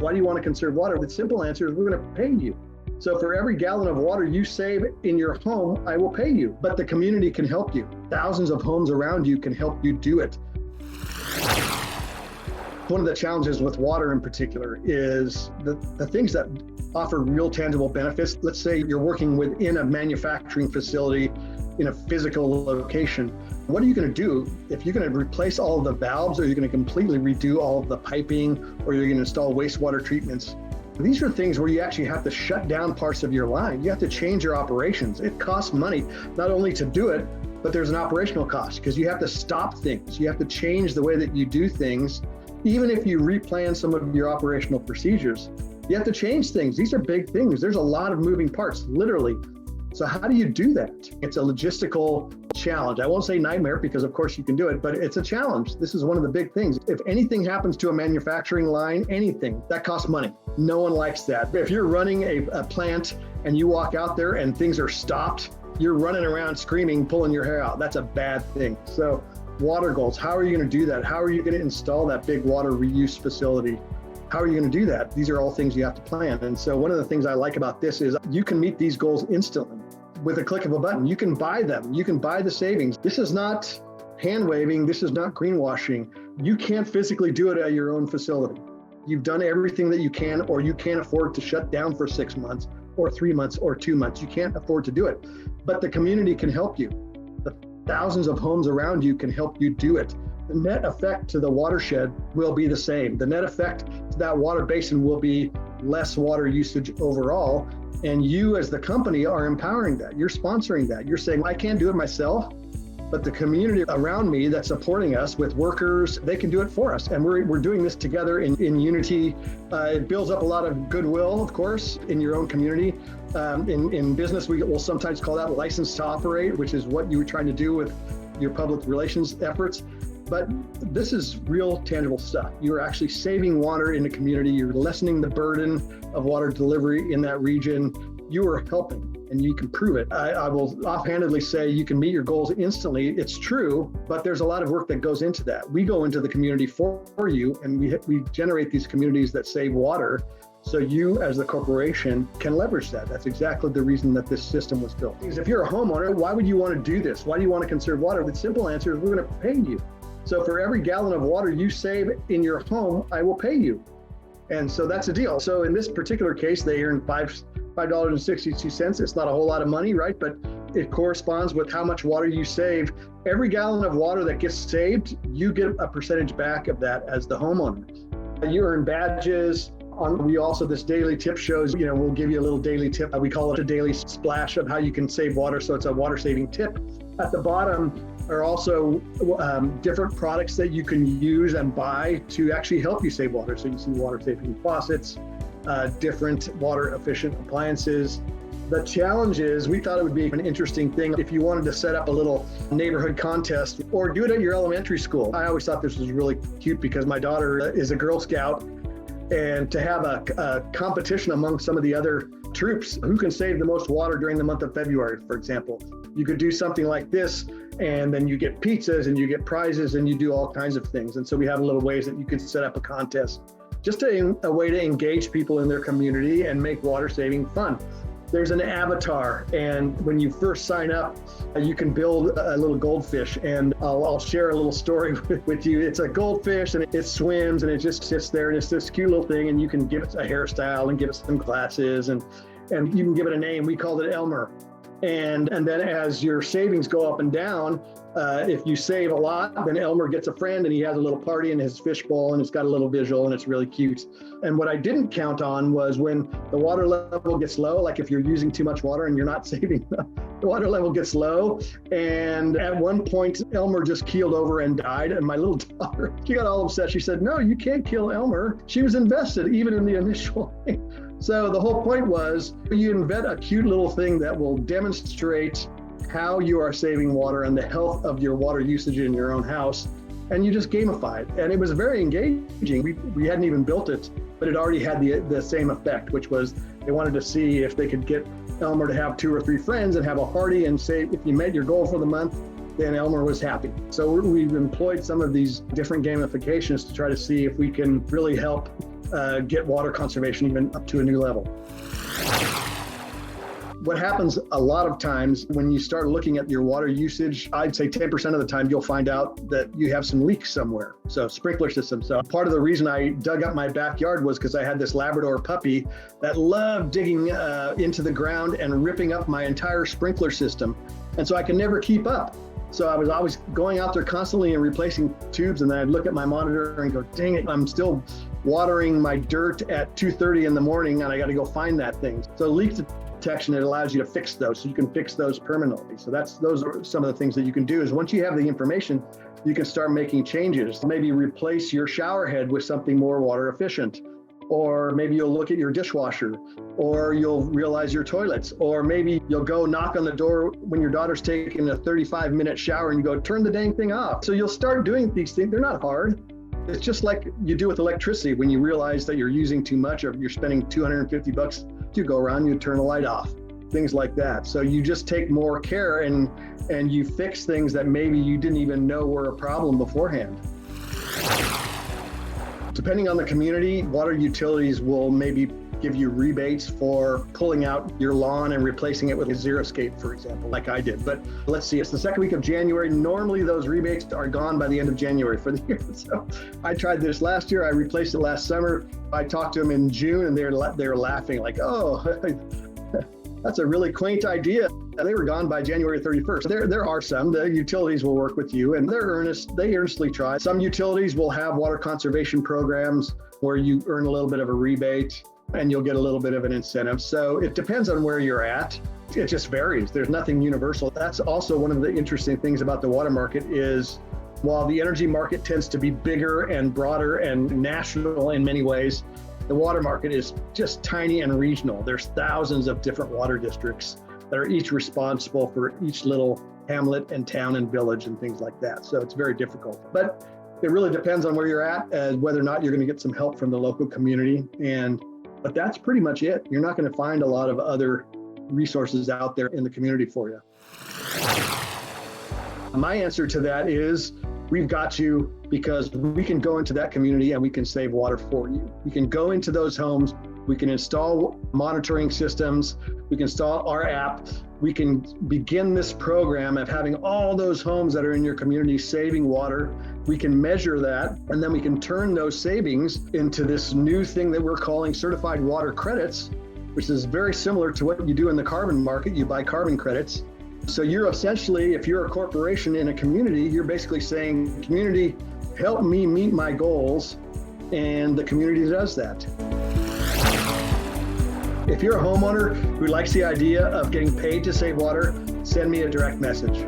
Why do you want to conserve water? The simple answer is we're going to pay you. So for every gallon of water you save in your home, I will pay you. But the community can help you. Thousands of homes around you can help you do it. One of the challenges with water in particular is the things that offer real tangible benefits. Let's say you're working within a manufacturing facility in a physical location. What are you going to do if you're going to replace all of the valves, or you're going to completely redo all of the piping, or you're going to install wastewater treatments? These are things where you actually have to shut down parts of your line. You have to change your operations. It costs money, not only to do it, but there's an operational cost because you have to stop things. You have to change the way that you do things. Even if you replan some of your operational procedures, you have to change things. These are big things. There's a lot of moving parts, literally. So how do you do that? It's a logistical challenge. I won't say nightmare because of course you can do it, but it's a challenge. This is one of the big things. If anything happens to a manufacturing line, anything, that costs money. No one likes that. If you're running a plant and you walk out there and things are stopped, you're running around screaming, pulling your hair out. That's a bad thing. So water goals, how are you going to do that? How are you going to install that big water reuse facility? How are you going to do that? These are all things you have to plan. And so one of the things I like about this is you can meet these goals instantly with a click of a button. You can buy them. You can buy the savings. This is not hand waving. This is not greenwashing. You can't physically do it at your own facility. You've done everything that you can, or you can't afford to shut down for 6 months or 3 months or 2 months. You can't afford to do it, but the community can help you. The thousands of homes around you can help you do it. The net effect to the watershed will be the same. The net effect to that water basin will be less water usage overall. And you as the company are empowering that. You're sponsoring that. You're saying, I can't do it myself, but the community around me that's supporting us with workers, they can do it for us. And we're doing this together in unity. It builds up a lot of goodwill, of course, in your own community. In business, we will sometimes call that license to operate, which is what you were trying to do with your public relations efforts. But this is real tangible stuff. You're actually saving water in the community. You're lessening the burden of water delivery in that region. You are helping, and you can prove it. I will offhandedly say you can meet your goals instantly. It's true, but there's a lot of work that goes into that. We go into the community for you, and we generate these communities that save water. So you as the corporation can leverage that. That's exactly the reason that this system was built. Because if you're a homeowner, why would you want to do this? Why do you want to conserve water? The simple answer is we're going to pay you. So for every gallon of water you save in your home, I will pay you. And so that's a deal. So in this particular case, they earned $5.62. It's not a whole lot of money, right? But it corresponds with how much water you save. Every gallon of water that gets saved, you get a percentage back of that as the homeowner. You earn badges. We also, this daily tip shows, we'll give you a little daily tip. We call it a daily splash of how you can save water. So it's a water saving tip. At the bottom are also different products that you can use and buy to actually help you save water. So you see water saving faucets, different water efficient appliances. The challenge is, we thought it would be an interesting thing if you wanted to set up a little neighborhood contest or do it at your elementary school. I always thought this was really cute because my daughter is a Girl Scout, and to have a competition among some of the other troops, who can save the most water during the month of February, for example. You could do something like this, and then you get pizzas and you get prizes and you do all kinds of things. And so we have little ways that you could set up a contest, just a way to engage people in their community and make water saving fun. There's an avatar, and when you first sign up, you can build a little goldfish, and I'll share a little story with you. It's a goldfish, and it swims, and it just sits there, and it's this cute little thing, and you can give it a hairstyle and give it some glasses, and you can give it a name. We called it Elmer. And then as your savings go up and down, if you save a lot, then Elmer gets a friend and he has a little party in his fishbowl, and it's got a little visual and it's really cute. And what I didn't count on was when the water level gets low, like if you're using too much water and you're not saving enough, the water level gets low. And at one point, Elmer just keeled over and died. And my little daughter, she got all upset. She said, "No, you can't kill Elmer." She was invested even in the initial thing. So the whole point was, you invent a cute little thing that will demonstrate how you are saving water and the health of your water usage in your own house, and you just gamify it. And it was very engaging. We hadn't even built it, but it already had the same effect, which was they wanted to see if they could get Elmer to have 2 or 3 friends and have a party and say, if you met your goal for the month, then Elmer was happy. So we've employed some of these different gamifications to try to see if we can really help get water conservation even up to a new level. What happens a lot of times when you start looking at your water usage, I'd say 10% of the time you'll find out that you have some leaks somewhere. So sprinkler system. So part of the reason I dug up my backyard was because I had this Labrador puppy that loved digging into the ground and ripping up my entire sprinkler system. And so I could never keep up. So I was always going out there constantly and replacing tubes, and then I'd look at my monitor and go, dang it, I'm still watering my dirt at 2:30 in the morning and I got to go find that thing. So leak detection, it allows you to fix those, so you can fix those permanently. So those are some of the things that you can do. Is once you have the information, you can start making changes. Maybe replace your shower head with something more water efficient, or maybe you'll look at your dishwasher, or you'll realize your toilets, or maybe you'll go knock on the door when your daughter's taking a 35-minute shower and you go, turn the dang thing off. So you'll start doing these things. They're not hard. It's just like you do with electricity. When you realize that you're using too much or you're spending $250 to go around, you turn the light off, things like that. So you just take more care and you fix things that maybe you didn't even know were a problem beforehand. Depending on the community, water utilities will maybe give you rebates for pulling out your lawn and replacing it with a xeriscape, for example, like I did. But let's see, it's the second week of January. Normally those rebates are gone by the end of January for the year. So I tried this last year. I replaced it last summer. I talked to them in June and they were laughing like, oh, that's a really quaint idea. And they were gone by January 31st. There are some, the utilities will work with you and they earnestly try. Some utilities will have water conservation programs where you earn a little bit of a rebate and you'll get a little bit of an incentive. So it depends on where you're at. It just varies. There's nothing universal. That's also one of the interesting things about the water market is while the energy market tends to be bigger and broader and national in many ways, the water market is just tiny and regional. There's thousands of different water districts that are each responsible for each little hamlet and town and village and things like that. So it's very difficult. But it really depends on where you're at and whether or not you're going to get some help from the local community. But that's pretty much it. You're not going to find a lot of other resources out there in the community for you. My answer to that is we've got to, because we can go into that community and we can save water for you. We can go into those homes, we can install monitoring systems, we can install our app, we can begin this program of having all those homes that are in your community saving water. We can measure that, and then we can turn those savings into this new thing that we're calling certified water credits, which is very similar to what you do in the carbon market. You buy carbon credits. So you're essentially, if you're a corporation in a community, you're basically saying, community, help me meet my goals, and the community does that. If you're a homeowner who likes the idea of getting paid to save water, send me a direct message.